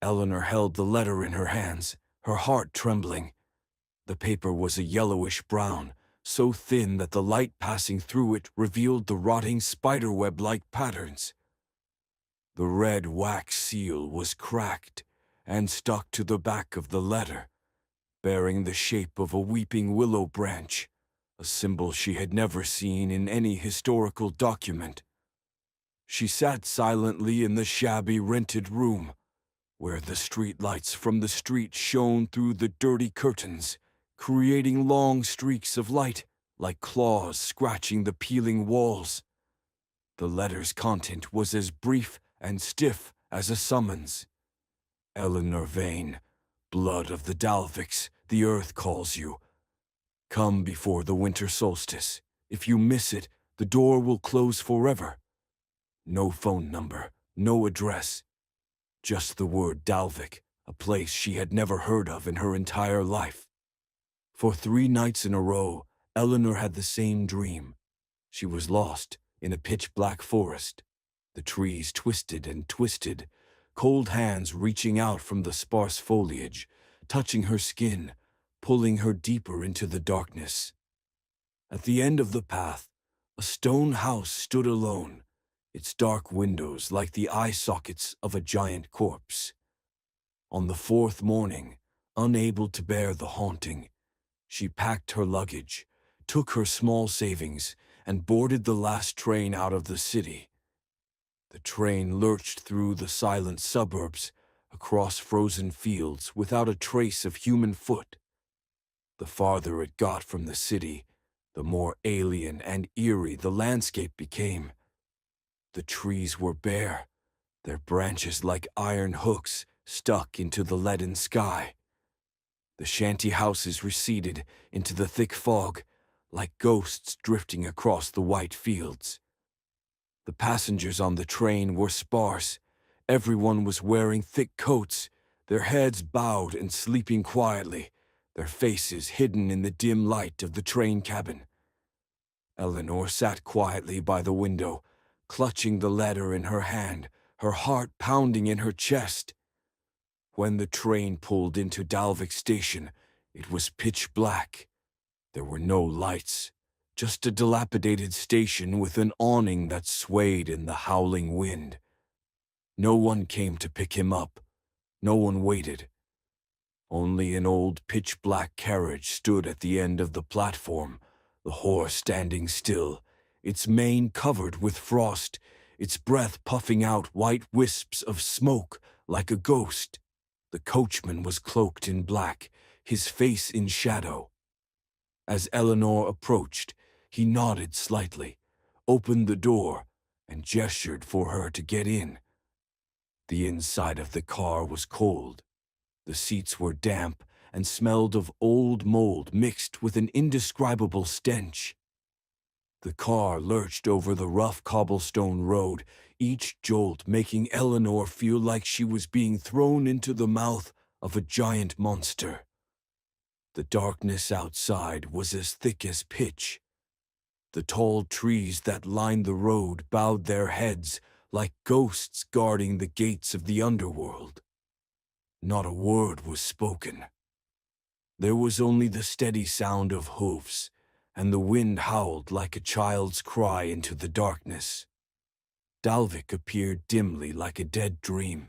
Eleanor held the letter in her hands, her heart trembling. The paper was a yellowish brown, so thin that the light passing through it revealed the rotting spiderweb-like patterns. The red wax seal was cracked and stuck to the back of the letter, bearing the shape of a weeping willow branch, a symbol she had never seen in any historical document. She sat silently in the shabby rented room, where the street lights from the street shone through the dirty curtains, creating long streaks of light like claws scratching the peeling walls. The letter's content was as brief and stiff as a summons. Eleanor Vane, blood of the Dalviks, the earth calls you. Come before the winter solstice. If you miss it, the door will close forever. No phone number, no address. Just the word Dalvik, a place she had never heard of in her entire life. For 3 nights in a row, Eleanor had the same dream. She was lost in a pitch-black forest. The trees twisted and twisted, cold hands reaching out from the sparse foliage, touching her skin, pulling her deeper into the darkness. At the end of the path, a stone house stood alone, its dark windows like the eye sockets of a giant corpse. On the 4th morning, unable to bear the haunting, she packed her luggage, took her small savings, and boarded the last train out of the city. The train lurched through the silent suburbs, across frozen fields without a trace of human foot. The farther it got from the city, the more alien and eerie the landscape became. The trees were bare, their branches like iron hooks stuck into the leaden sky. The shanty houses receded into the thick fog, like ghosts drifting across the white fields. The passengers on the train were sparse. Everyone was wearing thick coats, their heads bowed and sleeping quietly, their faces hidden in the dim light of the train cabin. Eleanor sat quietly by the window, clutching the letter in her hand, her heart pounding in her chest. When the train pulled into Dalvik Station, it was pitch black. There were no lights, just a dilapidated station with an awning that swayed in the howling wind. No one came to pick him up. No one waited. Only an old pitch-black carriage stood at the end of the platform, the horse standing still, its mane covered with frost, its breath puffing out white wisps of smoke like a ghost. The coachman was cloaked in black, his face in shadow. As Eleanor approached, he nodded slightly, opened the door, and gestured for her to get in. The inside of the car was cold. The seats were damp and smelled of old mold mixed with an indescribable stench. The car lurched over the rough cobblestone road, each jolt making Eleanor feel like she was being thrown into the mouth of a giant monster. The darkness outside was as thick as pitch. The tall trees that lined the road bowed their heads like ghosts guarding the gates of the underworld. Not a word was spoken. There was only the steady sound of hoofs, and the wind howled like a child's cry into the darkness. Dalvik appeared dimly like a dead dream.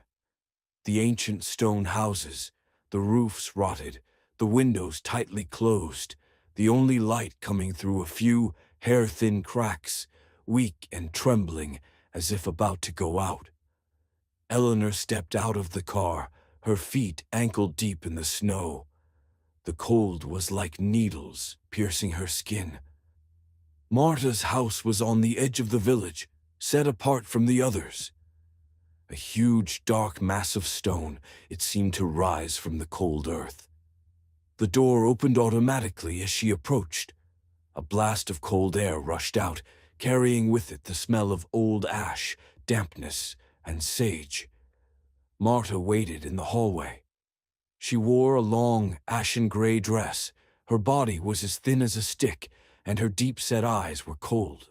The ancient stone houses, the roofs rotted, the windows tightly closed, the only light coming through a few hair-thin cracks, weak and trembling as if about to go out. Eleanor stepped out of the car, her feet ankle-deep in the snow. The cold was like needles piercing her skin. Marta's house was on the edge of the village, set apart from the others. A huge, dark mass of stone, it seemed to rise from the cold earth. The door opened automatically as she approached. A blast of cold air rushed out, carrying with it the smell of old ash, dampness, and sage. Marta waited in the hallway. She wore a long, ashen-gray dress. Her body was as thin as a stick, and her deep-set eyes were cold.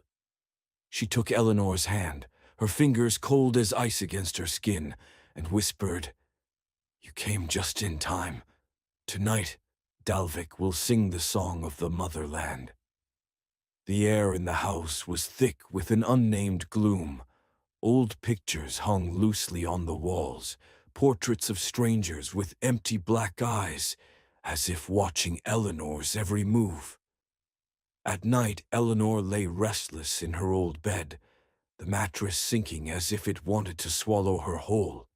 She took Eleanor's hand, her fingers cold as ice against her skin, and whispered, You came just in time. Tonight, Dalvik will sing the song of the motherland. The air in the house was thick with an unnamed gloom. Old pictures hung loosely on the walls, portraits of strangers with empty black eyes, as if watching Eleanor's every move. At night, Eleanor lay restless in her old bed, the mattress sinking as if it wanted to swallow her whole.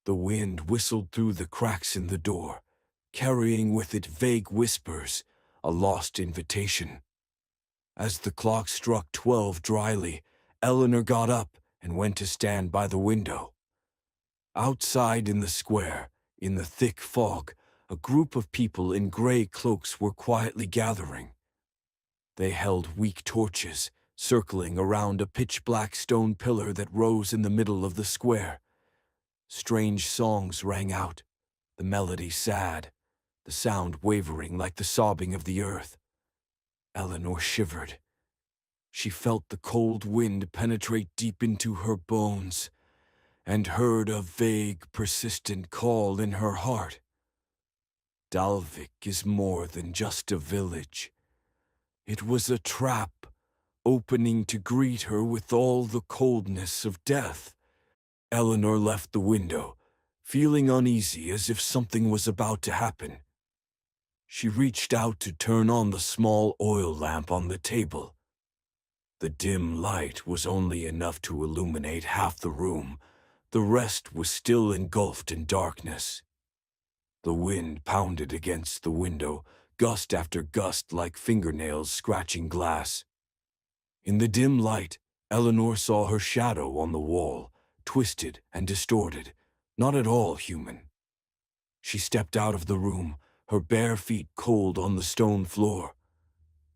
The wind whistled through the cracks in the door, carrying with it vague whispers, a lost invitation. As the clock struck 12 dryly, Eleanor got up and went to stand by the window. Outside in the square, in the thick fog, a group of people in gray cloaks were quietly gathering. They held weak torches, circling around a pitch-black stone pillar that rose in the middle of the square. Strange songs rang out, the melody sad, the sound wavering like the sobbing of the earth. Eleanor shivered. She felt the cold wind penetrate deep into her bones, and heard a vague, persistent call in her heart. Dalvik is more than just a village. It was a trap, opening to greet her with all the coldness of death. Eleanor left the window, feeling uneasy as if something was about to happen. She reached out to turn on the small oil lamp on the table. The dim light was only enough to illuminate half the room. The rest was still engulfed in darkness. The wind pounded against the window, gust after gust like fingernails scratching glass. In the dim light, Eleanor saw her shadow on the wall, twisted and distorted, not at all human. She stepped out of the room, her bare feet cold on the stone floor.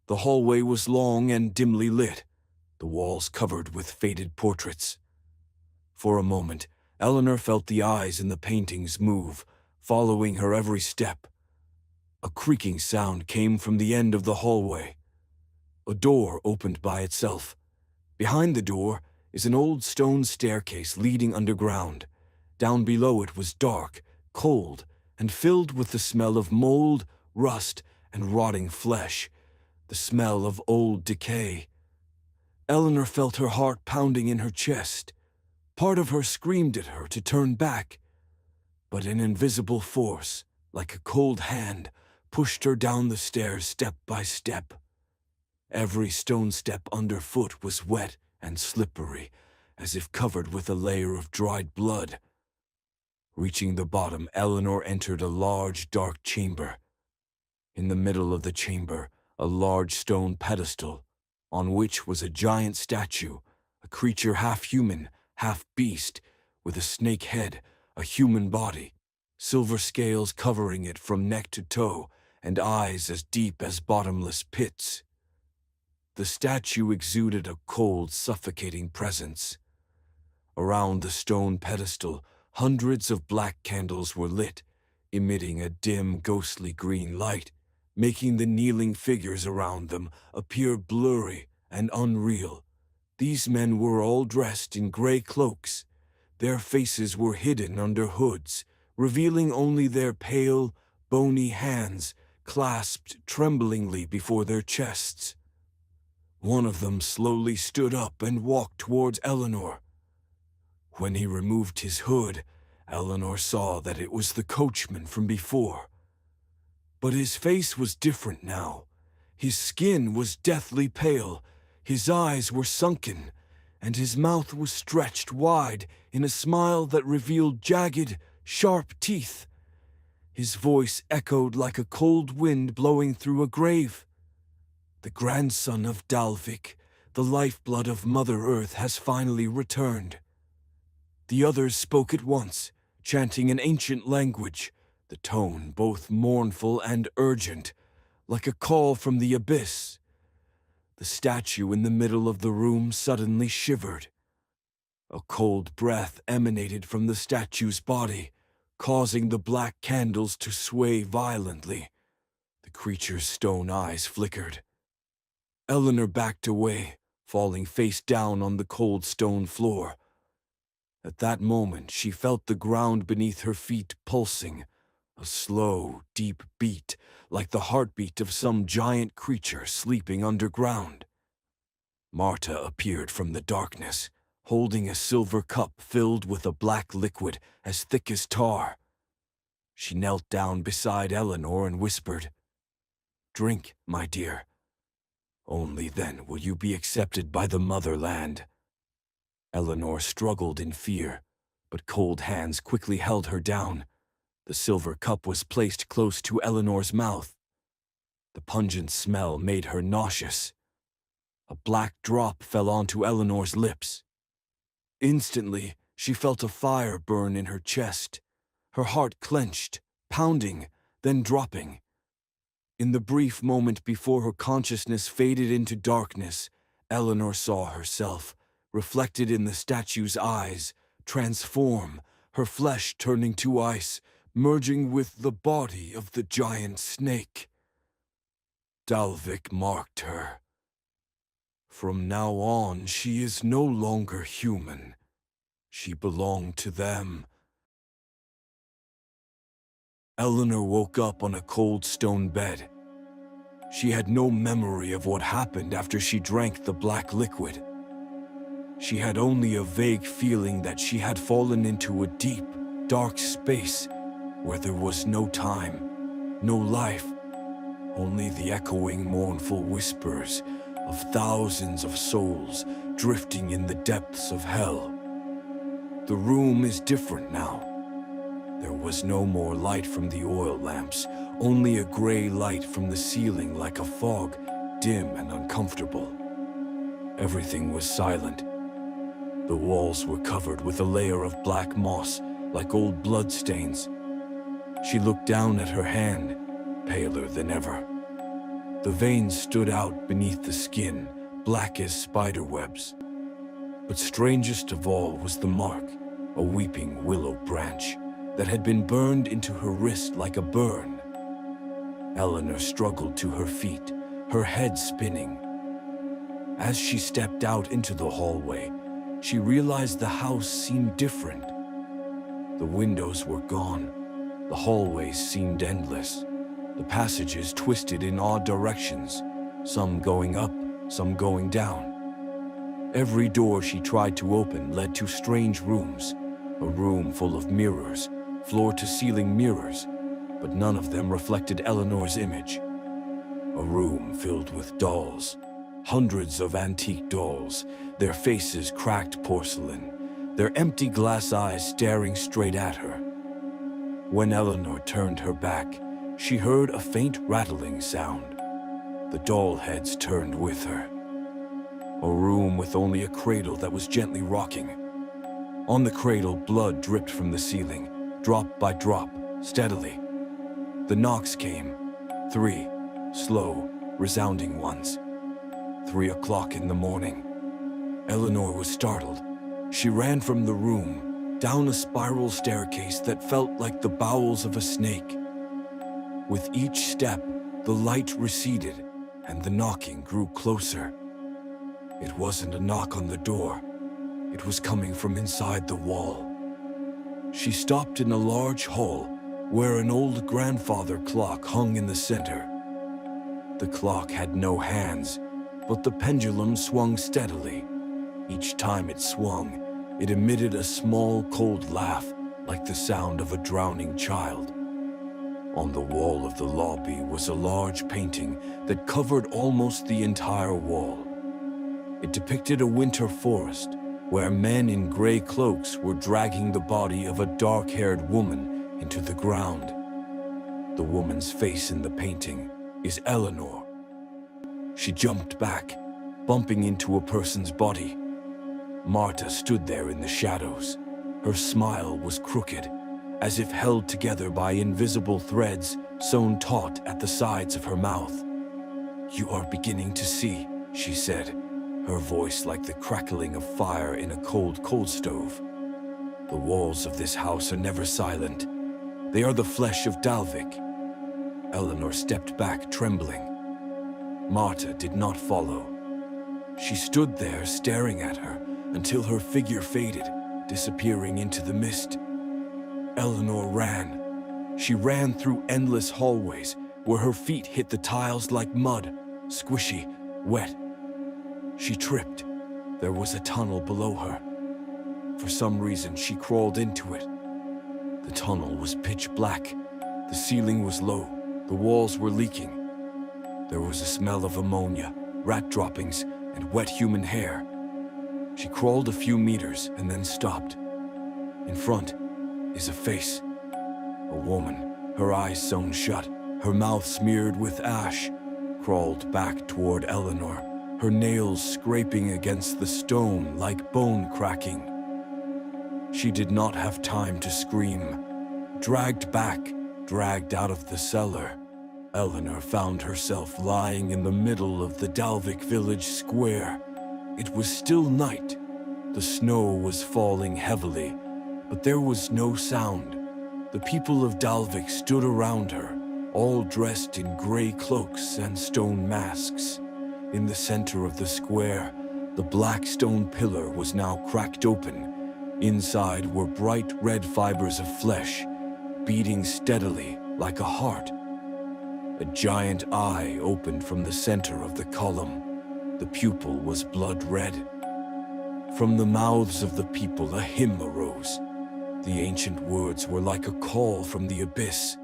The hallway was long and dimly lit, the walls covered with faded portraits. For a moment, Eleanor felt the eyes in the paintings move, following her every step. A creaking sound came from the end of the hallway. A door opened by itself. Behind the door is an old stone staircase leading underground. Down below it was dark, cold, and filled with the smell of mold, rust, and rotting flesh, the smell of old decay. Eleanor felt her heart pounding in her chest. Part of her screamed at her to turn back, but an invisible force, like a cold hand, pushed her down the stairs step by step. Every stone step underfoot was wet and slippery, as if covered with a layer of dried blood. Reaching the bottom, Eleanor entered a large, dark chamber. In the middle of the chamber, a large stone pedestal, on which was a giant statue, a creature half human, half beast, with a snake head, a human body, silver scales covering it from neck to toe, and eyes as deep as bottomless pits. The statue exuded a cold, suffocating presence. Around the stone pedestal, hundreds of black candles were lit, emitting a dim, ghostly green light, making the kneeling figures around them appear blurry and unreal. These men were all dressed in gray cloaks. Their faces were hidden under hoods, revealing only their pale, bony hands clasped tremblingly before their chests. One of them slowly stood up and walked towards Eleanor. When he removed his hood, Eleanor saw that it was the coachman from before. But his face was different now. His skin was deathly pale, his eyes were sunken, and his mouth was stretched wide in a smile that revealed jagged, sharp teeth. His voice echoed like a cold wind blowing through a grave. The grandson of Dalvik, the lifeblood of Mother Earth, has finally returned. The others spoke at once, chanting an ancient language, the tone both mournful and urgent, like a call from the abyss. The statue in the middle of the room suddenly shivered. A cold breath emanated from the statue's body, causing the black candles to sway violently. The creature's stone eyes flickered. Eleanor backed away, falling face down on the cold stone floor. At that moment, she felt the ground beneath her feet pulsing, a slow, deep beat, like the heartbeat of some giant creature sleeping underground. Marta appeared from the darkness, holding a silver cup filled with a black liquid as thick as tar. She knelt down beside Eleanor and whispered, "Drink, my dear. Only then will you be accepted by the motherland." Eleanor struggled in fear, but cold hands quickly held her down. The silver cup was placed close to Eleanor's mouth. The pungent smell made her nauseous. A black drop fell onto Eleanor's lips. Instantly, she felt a fire burn in her chest. Her heart clenched, pounding, then dropping. In the brief moment before her consciousness faded into darkness, Eleanor saw herself, reflected in the statue's eyes, transform, her flesh turning to ice, merging with the body of the giant snake. Dalvik marked her. From now on, she is no longer human. She belonged to them. Eleanor woke up on a cold stone bed. She had no memory of what happened after she drank the black liquid. She had only a vague feeling that she had fallen into a deep, dark space where there was no time, no life, only the echoing, mournful whispers of thousands of souls drifting in the depths of hell. The room is different now. There was no more light from the oil lamps, only a gray light from the ceiling like a fog, dim and uncomfortable. Everything was silent. The walls were covered with a layer of black moss, like old bloodstains. She looked down at her hand, paler than ever. The veins stood out beneath the skin, black as spider webs. But strangest of all was the mark, a weeping willow branch that had been burned into her wrist like a burn. Eleanor struggled to her feet, her head spinning. As she stepped out into the hallway, she realized the house seemed different. The windows were gone. The hallways seemed endless. The passages twisted in odd directions, some going up, some going down. Every door she tried to open led to strange rooms, a room full of mirrors, floor-to-ceiling mirrors, but none of them reflected Eleanor's image. A room filled with dolls, hundreds of antique dolls, their faces cracked porcelain, their empty glass eyes staring straight at her. When Eleanor turned her back, she heard a faint rattling sound. The doll heads turned with her. A room with only a cradle that was gently rocking. On the cradle, blood dripped from the ceiling, drop by drop, steadily. The knocks came. 3, slow, resounding ones. 3 o'clock in the morning. Eleanor was startled. She ran from the room, down a spiral staircase that felt like the bowels of a snake. With each step, the light receded, and the knocking grew closer. It wasn't a knock on the door. It was coming from inside the wall. She stopped in a large hall where an old grandfather clock hung in the center. The clock had no hands, but the pendulum swung steadily. Each time it swung, it emitted a small, cold laugh, like the sound of a drowning child. On the wall of the lobby was a large painting that covered almost the entire wall. It depicted a winter forest, where men in gray cloaks were dragging the body of a dark-haired woman into the ground. The woman's face in the painting is Eleanor. She jumped back, bumping into a person's body. Marta stood there in the shadows. Her smile was crooked, as if held together by invisible threads sewn taut at the sides of her mouth. "You are beginning to see," she said, her voice like the crackling of fire in a cold stove. "The walls of this house are never silent. They are the flesh of Dalvik." Eleanor stepped back, trembling. Marta did not follow. She stood there staring at her until her figure faded, disappearing into the mist. Eleanor ran. She ran through endless hallways where her feet hit the tiles like mud, squishy, wet. She tripped. There was a tunnel below her. For some reason, she crawled into it. The tunnel was pitch black. The ceiling was low. The walls were leaking. There was a smell of ammonia, rat droppings, and wet human hair. She crawled a few meters and then stopped. In front is a face. A woman, her eyes sewn shut, her mouth smeared with ash, crawled back toward Eleanor, her nails scraping against the stone like bone cracking. She did not have time to scream. Dragged back, dragged out of the cellar, Eleanor found herself lying in the middle of the Dalvik village square. It was still night. The snow was falling heavily, but there was no sound. The people of Dalvik stood around her, all dressed in gray cloaks and stone masks. In the center of the square, the black stone pillar was now cracked open. Inside were bright red fibers of flesh, beating steadily like a heart. A giant eye opened from the center of the column. The pupil was blood red. From the mouths of the people a hymn arose. The ancient words were like a call from the abyss.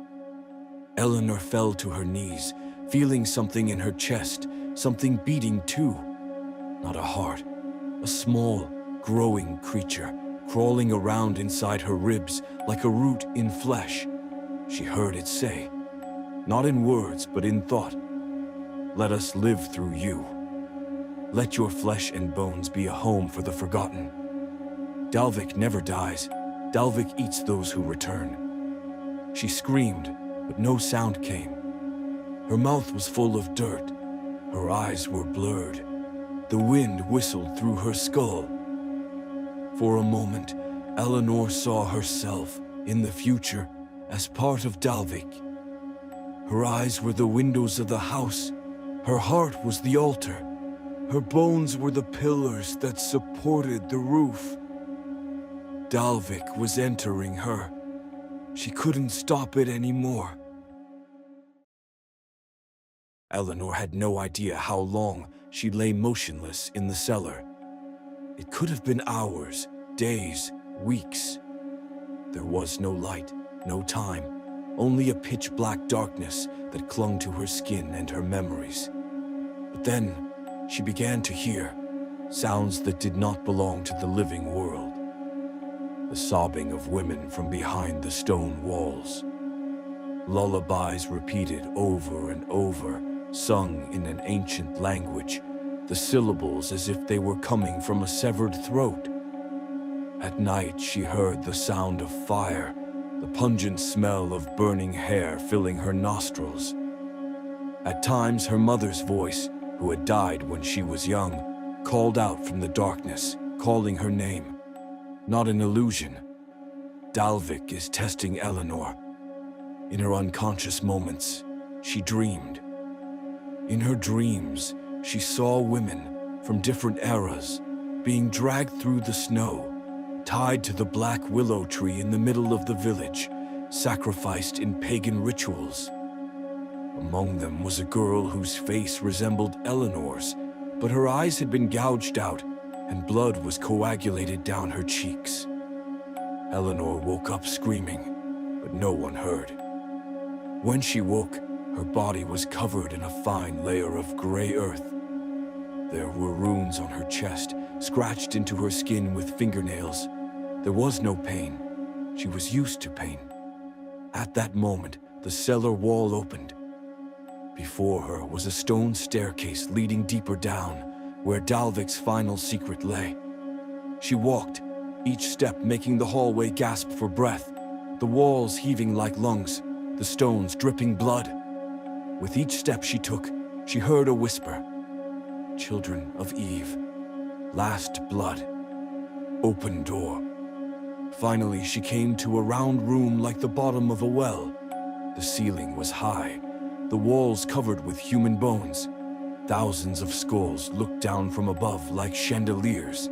Eleanor fell to her knees, feeling something in her chest, something beating too. Not a heart, a small, growing creature, crawling around inside her ribs like a root in flesh. She heard it say, not in words but in thought, "Let us live through you. Let your flesh and bones be a home for the forgotten. Dalvik never dies. Dalvik eats those who return." She screamed, but no sound came. Her mouth was full of dirt. Her eyes were blurred. The wind whistled through her skull. For a moment, Eleanor saw herself, in the future, as part of Dalvik. Her eyes were the windows of the house. Her heart was the altar. Her bones were the pillars that supported the roof. Dalvik was entering her. She couldn't stop it anymore. Eleanor had no idea how long she lay motionless in the cellar. It could have been hours, days, weeks. There was no light, no time, only a pitch-black darkness that clung to her skin and her memories. But then, she began to hear sounds that did not belong to the living world. The sobbing of women from behind the stone walls. Lullabies repeated over and over, sung in an ancient language, the syllables as if they were coming from a severed throat. At night, she heard the sound of fire, the pungent smell of burning hair filling her nostrils. At times, her mother's voice, who had died when she was young, called out from the darkness, calling her name. Not an illusion. Dalvik is testing Eleanor. In her unconscious moments, she dreamed. In her dreams, she saw women from different eras being dragged through the snow, tied to the black willow tree in the middle of the village, sacrificed in pagan rituals. Among them was a girl whose face resembled Eleanor's, but her eyes had been gouged out and blood was coagulated down her cheeks. Eleanor woke up screaming, but no one heard. When she woke, her body was covered in a fine layer of gray earth. There were runes on her chest, scratched into her skin with fingernails. There was no pain. She was used to pain. At that moment, the cellar wall opened. Before her was a stone staircase leading deeper down, where Dalvik's final secret lay. She walked, each step making the hallway gasp for breath, the walls heaving like lungs, the stones dripping blood. With each step she took, she heard a whisper. Children of Eve. Last blood. Open door. Finally, she came to a round room like the bottom of a well. The ceiling was high, the walls covered with human bones. Thousands of skulls looked down from above like chandeliers.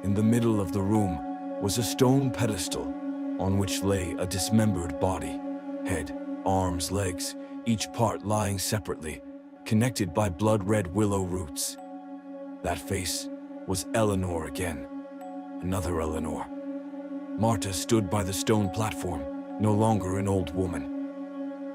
In the middle of the room, was a stone pedestal on which lay a dismembered body, head, arms, legs, each part lying separately, connected by blood-red willow roots. That face was Eleanor again, another Eleanor. Marta stood by the stone platform, no longer an old woman.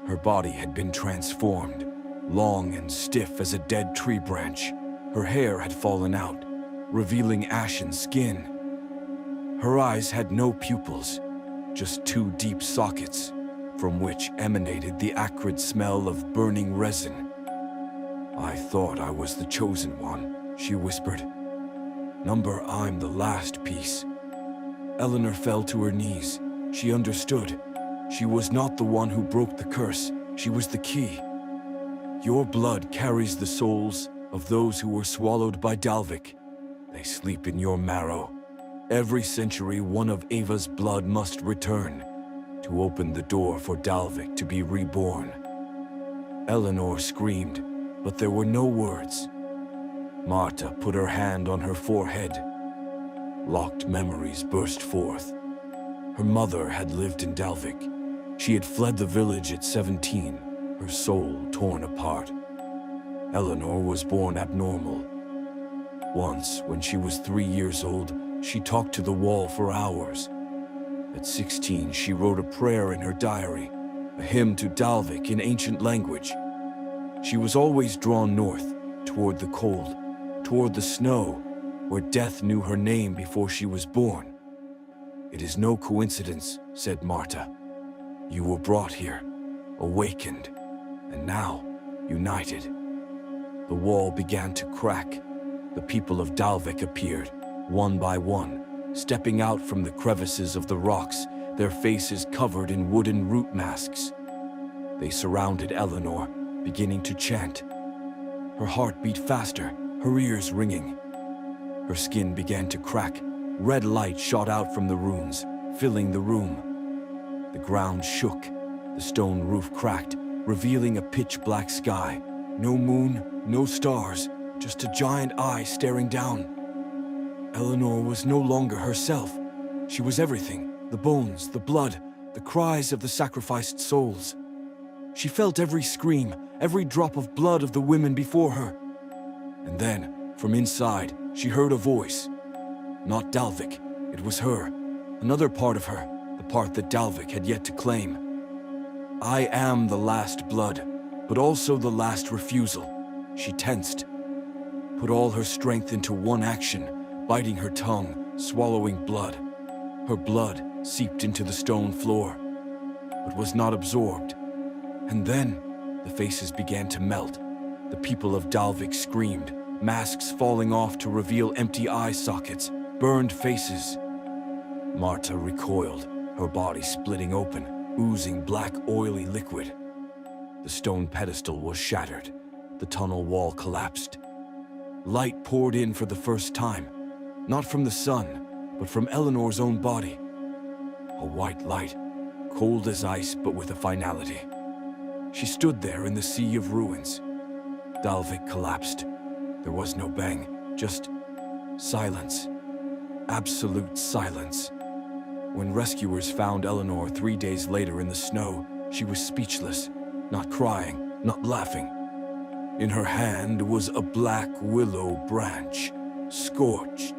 Her body had been transformed, long and stiff as a dead tree branch. Her hair had fallen out, revealing ashen skin. Her eyes had no pupils, just two deep sockets, from which emanated the acrid smell of burning resin. "I thought I was the chosen one," she whispered. "Number, I'm the last piece." Eleanor fell to her knees. She understood. She was not the one who broke the curse. She was the key. "Your blood carries the souls of those who were swallowed by Dalvik. They sleep in your marrow. Every century, one of Ava's blood must return to open the door for Dalvik to be reborn." Eleanor screamed, but there were no words. Marta put her hand on her forehead. Locked memories burst forth. Her mother had lived in Dalvik. She had fled the village at 17, her soul torn apart. Eleanor was born abnormal. Once, when she was 3 years old, she talked to the wall for hours. At 16, she wrote a prayer in her diary, a hymn to Dalvik in ancient language. She was always drawn north, toward the cold, toward the snow, where death knew her name before she was born. "It is no coincidence," said Marta. "You were brought here, awakened, and now united." The wall began to crack. The people of Dalvik appeared, one by one, stepping out from the crevices of the rocks, their faces covered in wooden root masks. They surrounded Eleanor, beginning to chant. Her heart beat faster, her ears ringing. Her skin began to crack. Red light shot out from the runes, filling the room. The ground shook. The stone roof cracked, revealing a pitch-black sky. No moon, no stars, just a giant eye staring down. Eleanor was no longer herself. She was everything: the bones, the blood, the cries of the sacrificed souls. She felt every scream, every drop of blood of the women before her. And then, from inside, she heard a voice. Not Dalvik, it was her, another part of her, the part that Dalvik had yet to claim. "I am the last blood, but also the last refusal." She tensed, put all her strength into one action, biting her tongue, swallowing blood. Her blood seeped into the stone floor, but was not absorbed. And then, the faces began to melt. The people of Dalvik screamed, masks falling off to reveal empty eye sockets, burned faces. Marta recoiled, her body splitting open, oozing black, oily liquid. The stone pedestal was shattered. The tunnel wall collapsed. Light poured in for the first time, not from the sun, but from Eleanor's own body. A white light, cold as ice but with a finality. She stood there in the sea of ruins. Dalvik collapsed. There was no bang, just silence. Absolute silence. When rescuers found Eleanor 3 days later in the snow, she was speechless, not crying, not laughing. In her hand was a black willow branch, scorched.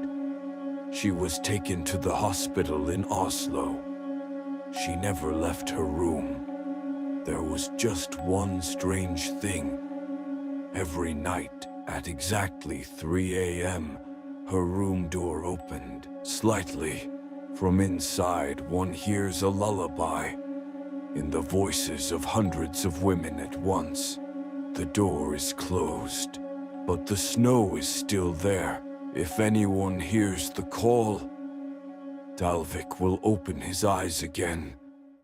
She was taken to the hospital in Oslo. She never left her room. There was just one strange thing. Every night at exactly 3 a.m., her room door opened slightly. From inside, one hears a lullaby in the voices of hundreds of women at once. The door is closed, but the snow is still there. If anyone hears the call, Dalvik will open his eyes again.